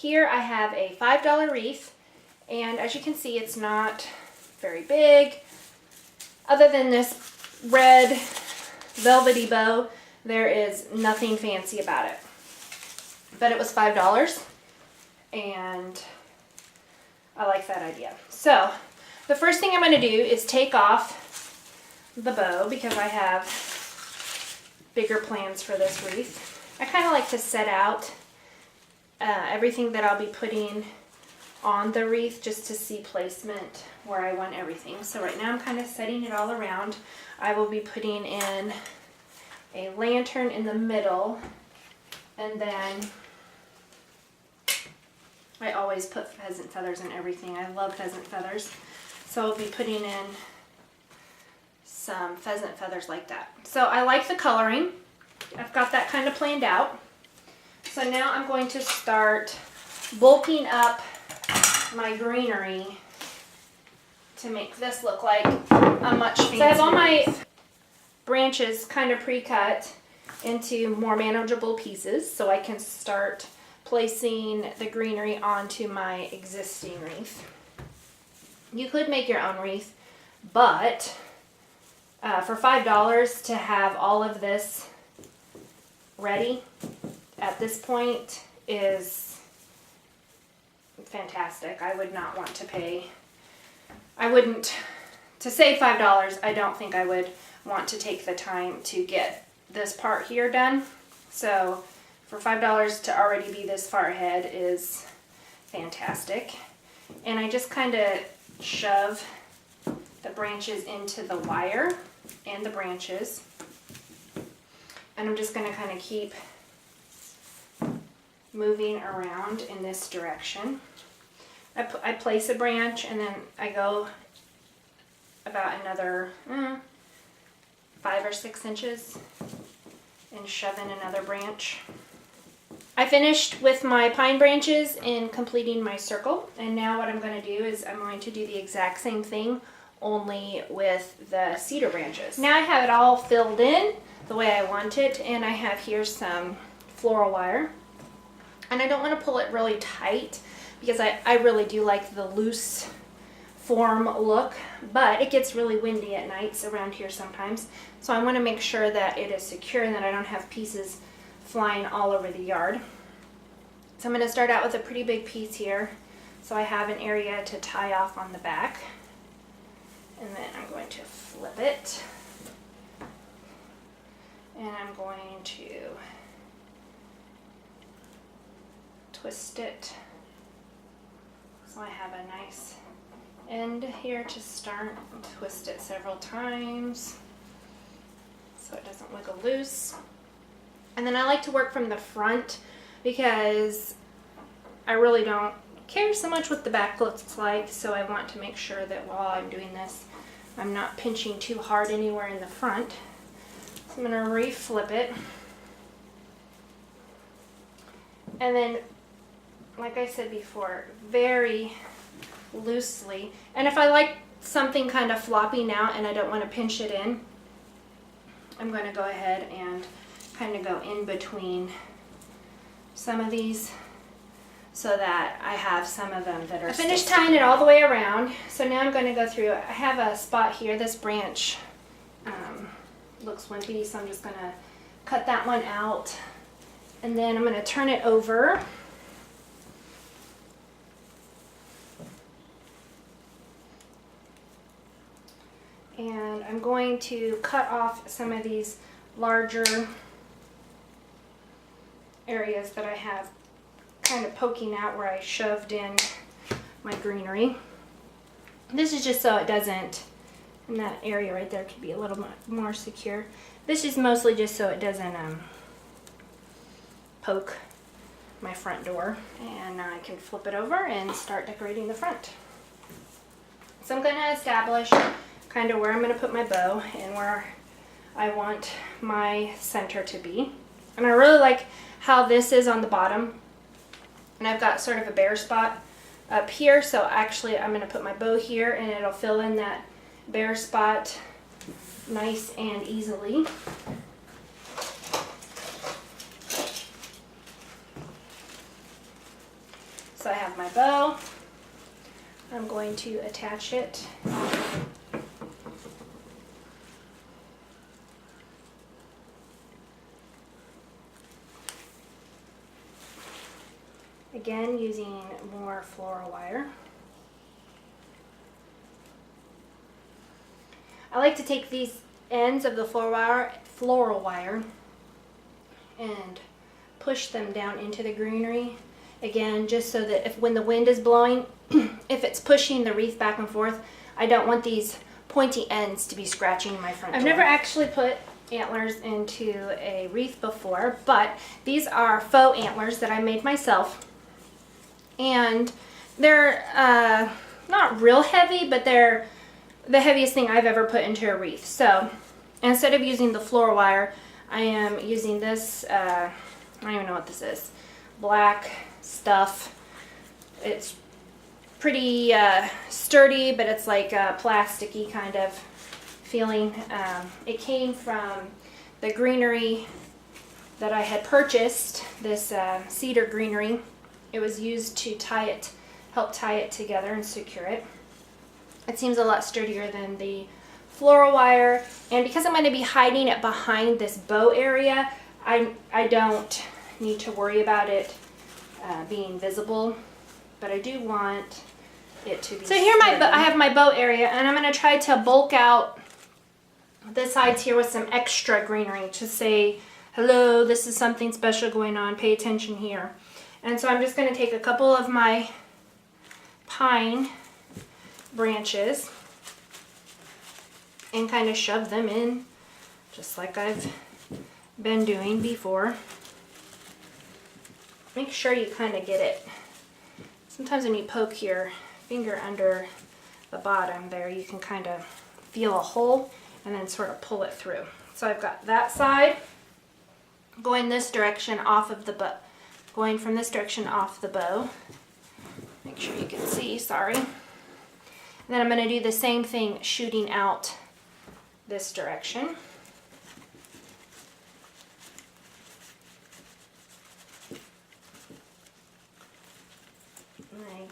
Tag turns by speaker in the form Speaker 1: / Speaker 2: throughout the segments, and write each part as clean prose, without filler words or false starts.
Speaker 1: Here I have a $5 wreath, and as you can see, it's not very big. Other than this red velvety bow, there is nothing fancy about it. But it was $5, and I like that idea. So the first thing I'm going to do is take off the bow because I have bigger plans for this wreath. I kind of like to set out everything that I'll be putting on the wreath just to see placement where I want everything. So right now I'm kind of setting it all around. I will be putting in a lantern in the middle, and then I always put pheasant feathers in everything. I love pheasant feathers. So I'll be putting in some pheasant feathers like that. So I like the coloring. I've got that kind of planned out. So now I'm going to start bulking up my greenery to make this look like a much fancier. So I have all my branches kind of pre-cut into more manageable pieces so I can start placing the greenery onto my existing wreath. You could make your own wreath, but for $5 to have all of this ready at this point is fantastic. I would not want to pay, to save $5, I don't think I would want to take the time to get this part here done. So for $5 to already be this far ahead is fantastic. And I just kind of shove the branches into the wire and the branches. And I'm just going to kind of keep moving around in this direction. I place a branch and then I go about another 5 or 6 inches and shove in another branch. I finished with my pine branches and completing my circle, and now what I'm going to do is I'm going to do the exact same thing, only with the cedar branches. Now I have it all filled in the way I want it, and I have here some floral wire. And I don't want to pull it really tight because I really do like the loose form look, but it gets really windy at nights around here sometimes. So I want to make sure that it is secure and that I don't have pieces flying all over the yard. So I'm going to start out with a pretty big piece here so I have an area to tie off on the back. And then I'm going to flip it. And I'm going to twist it so I have a nice end here to start. Twist it several times so it doesn't wiggle loose. And then I like to work from the front because I really don't care so much what the back looks like, so I want to make sure that while I'm doing this I'm not pinching too hard anywhere in the front. So I'm going to re-flip it, and then like I said before, very loosely, and if I like something kind of flopping out and I don't want to pinch it in, I'm going to go ahead and kind of go in between some of these so that I have some of them that are I finished tying it all the way around, so now I'm going to go through. I have a spot here, this branch looks wimpy, so I'm just going to cut that one out, and then I'm going to turn it over. And I'm going to cut off some of these larger areas that I have kind of poking out where I shoved in my greenery. This is just so it doesn't, and that area right there could be a little more secure. This is mostly just so it doesn't poke my front door. And now I can flip it over and start decorating the front. So I'm going to establish kind of where I'm going to put my bow and where I want my center to be. And I really like how this is on the bottom, and I've got sort of a bare spot up here, so actually I'm going to put my bow here and it'll fill in that bare spot nice and easily. bow. I'm going to attach it. Again, using more floral wire. I like to take these ends of the floral wire and push them down into the greenery. Again, just so that when the wind is blowing, if it's pushing the wreath back and forth, I don't want these pointy ends to be scratching my front door. I've never actually put antlers into a wreath before, but these are faux antlers that I made myself. And they're not real heavy, but they're the heaviest thing I've ever put into a wreath. So instead of using the floral wire, I am using this, I don't even know what this is, black stuff. It's pretty sturdy, but it's like a plasticky kind of feeling. It came from the greenery that I had purchased, this cedar greenery. It was used to help tie it together and secure it. It seems a lot sturdier than the floral wire, and because I'm going to be hiding it behind this bow area, I don't need to worry about it being visible, but I do want it to be so here I have my bow area, and I'm going to try to bulk out the sides here with some extra greenery to say, hello, this is something special going on, pay attention here. And so I'm just going to take a couple of my pine branches and kind of shove them in just like I've been doing before. Make sure you kind of get it. Sometimes when you poke your finger under the bottom there, you can kind of feel a hole and then sort of pull it through. So I've got that side going this direction off of the bow. Going from this direction off the bow. Make sure you can see, sorry. And then I'm going to do the same thing shooting out this direction. And I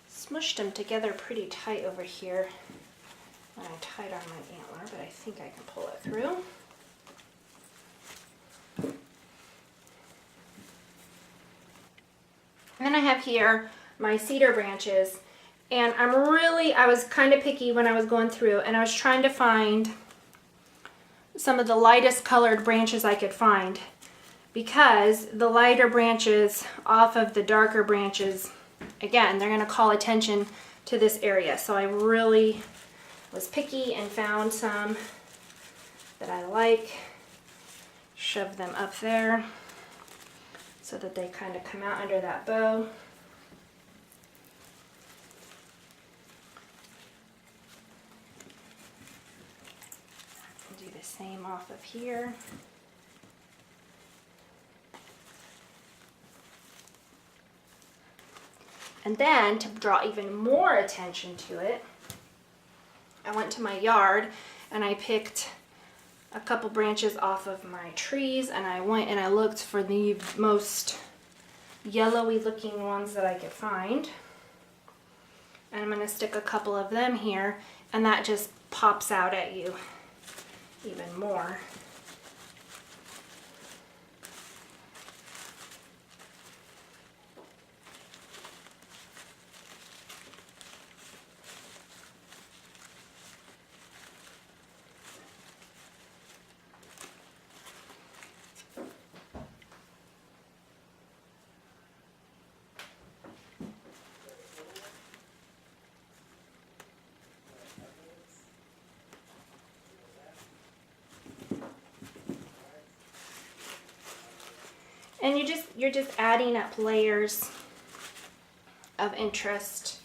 Speaker 1: smushed them together pretty tight over here when I tied on my antler, but I think I can pull it through. And then I have here my cedar branches, and I was kind of picky when I was going through, and I was trying to find some of the lightest colored branches I could find, because the lighter branches off of the darker branches, again, they're going to call attention to this area. So I really was picky and found some that I like, shoved them up there so that they kind of come out under that bow. Do the same off of here. And then to draw even more attention to it, I went to my yard and I picked a couple branches off of my trees, and I went and I looked for the most yellowy looking ones that I could find. And I'm going to stick a couple of them here, and that just pops out at you even more. And you're just adding up layers of interest.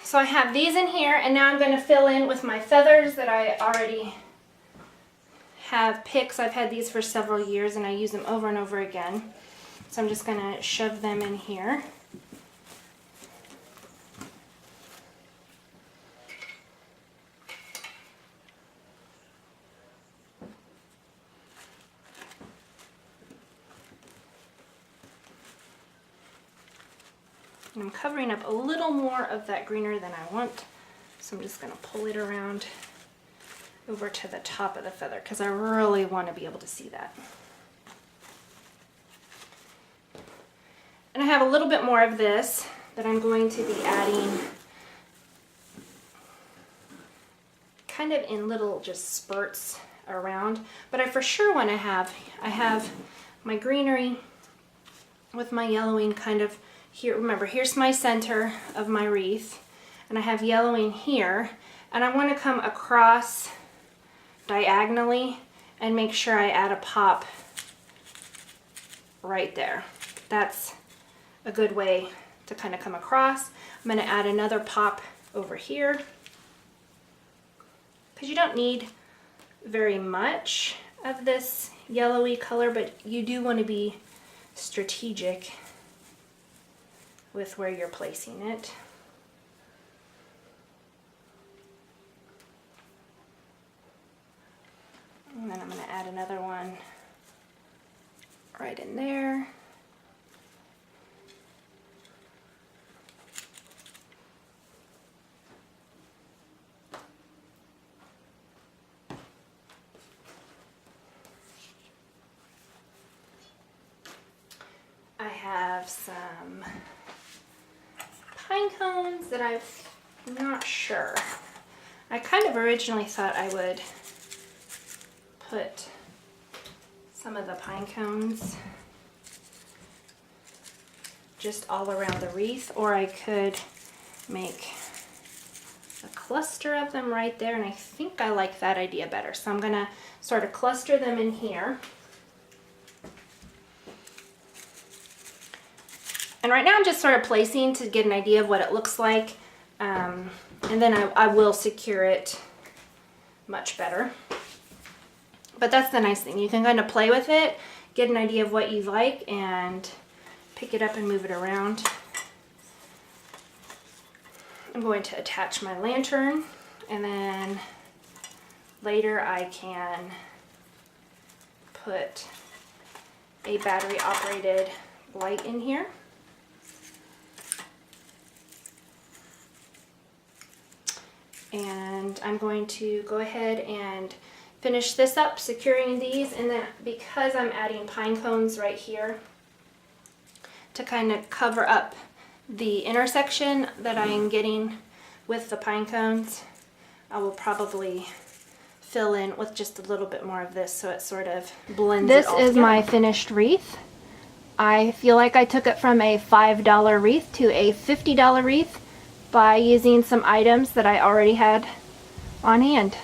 Speaker 1: So I have these in here, and now I'm going to fill in with my feathers that I already have picks. I've had these for several years and I use them over and over again. So I'm just going to shove them in here. And I'm covering up a little more of that greenery than I want. So I'm just gonna pull it around over to the top of the feather because I really want to be able to see that. And I have a little bit more of this that I'm going to be adding kind of in little just spurts around, but I for sure want to have, I have my greenery with my yellowing kind of here. Remember, here's my center of my wreath, and I have yellowing here, and I want to come across diagonally and make sure I add a pop right there. That's a good way to kind of come across. I'm going to add another pop over here because you don't need very much of this yellowy color, but you do want to be strategic with where you're placing it. And then I'm going to add another one right in there. I have some pine cones that I'm not sure. I kind of originally thought I would put some of the pine cones just all around the wreath, or I could make a cluster of them right there, and I think I like that idea better. So I'm gonna sort of cluster them in here. And right now I'm just sort of placing to get an idea of what it looks like, and then I will secure it much better. But that's the nice thing. You can kind of play with it, get an idea of what you like, and pick it up and move it around. I'm going to attach my lantern, and then later I can put a battery operated light in here. And I'm going to go ahead and finish this up, securing these, and then because I'm adding pine cones right here to kind of cover up the intersection that I am getting with the pine cones, I will probably fill in with just a little bit more of this so it sort of blends it all together. This is my finished wreath. I feel like I took it from a $5 wreath to a $50 wreath by using some items that I already had on hand.